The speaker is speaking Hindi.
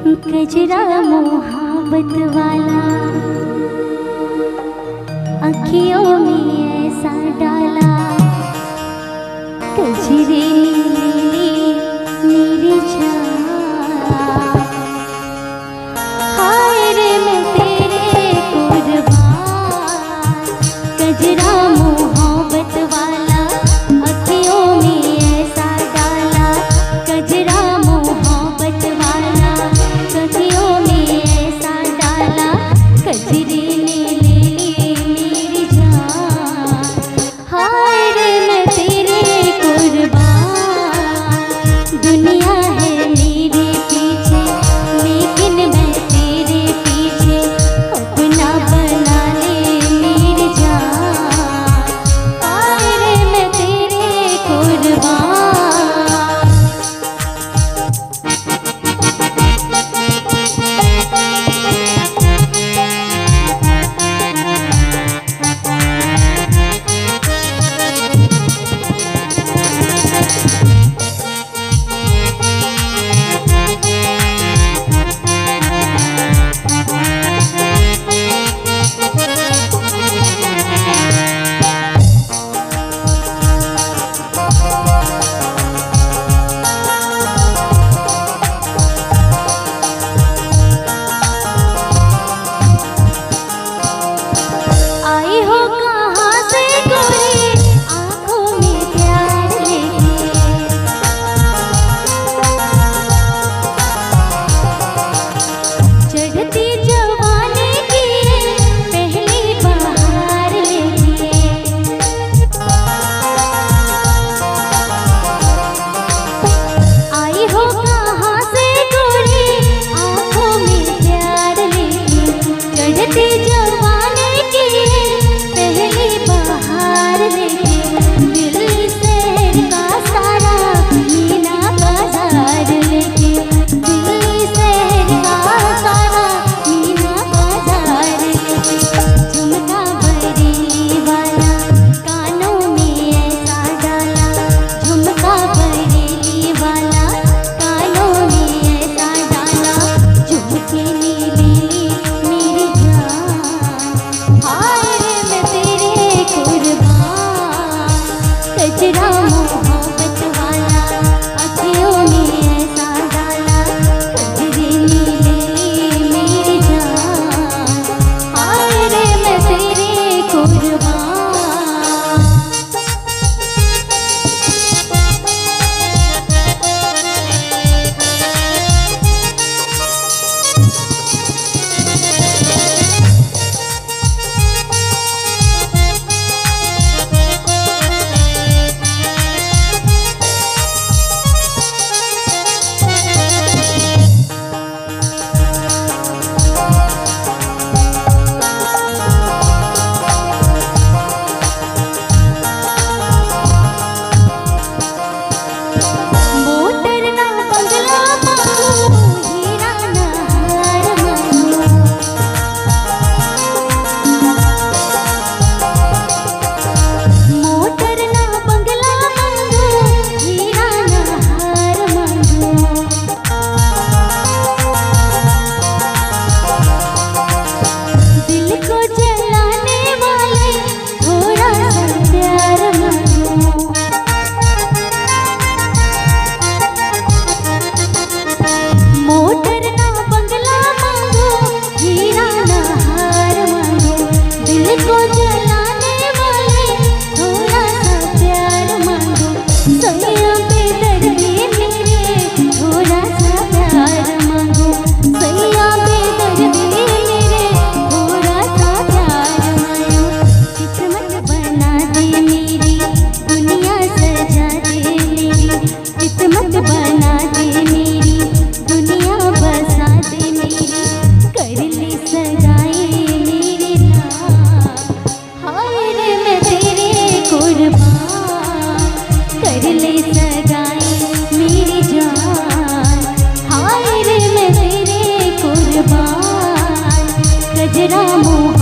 गजरा मोहब्बत वाला अखियों में ऐसा डाला, गजरे मेरी जान। हाय रे मैं तेरे कुर्बान, गजरा मोहब्बत वाला अखियों में ऐसा डाला, गजरा मोहब्बत वाला अखियों में ऐसा डाला, गजरे ने ले ली मेरी जान। हाय रे मैं तेरे कुर्बान, दुनिया है मेरे पीछे लेकिन मैं तेरे पीछे, अपना बना ले मेरी जान। हाय रे मैं तेरे कुर्बान। आई हो कहाँ से गोरी आँखों में प्यार लेके, चढ़ती जवानी की पहली बहार लेके। आई हो कहाँ से गोरी आँखों में प्यार लेके, चढ़ती जवानी की पहली बहार लेके। दिल्ली शहर का सारा मीना बाजार लेके, दिल्ली शहर का सारा मीना बाजार लेके। झुमका बरेली वाला कानों में ऐसा डाला, झुमका बरेली वाला कानों में ऐसा डाला, झुमके ने ले ली मेरी जान। हाय रे मैं तेरे कुर्बान, गजरा मोहब्बत वाला अखियों में ऐसा डाला, गजरे ने ले ली मेरी जान। हाय रे मैं तेरे कुर्बान। मोटर ना बंगला मांगू, हीरा ना हार मांगू, मोटर ना बंगला मांगू, हीरा ना हार मांगू। दिल को जलाने वाले थोड़ा सा प्यार मांगू। मोटर ना बंगला मांगो, हीरा ना हार मांगो, दिल को जलाने वाले थोड़ा सा प्यार मांगो। सैया पे दर्दी मेरे थोड़ा सा प्यार मांगो, सैया पे दर्दी मेरे थोड़ा सा प्यार मांगो। किस्मत बना दे मेरी, दुनिया सजा दे मेरी, किस्मत बना दे मेरी, दुनिया बसा दे मेरी, कर ले सगाई मेरी जान। हाय रे मैं तेरे कुर्बान, कर ले सगाई मेरी जान। हाय रे मैं तेरे कुर्बान, गजरा मोहब्बत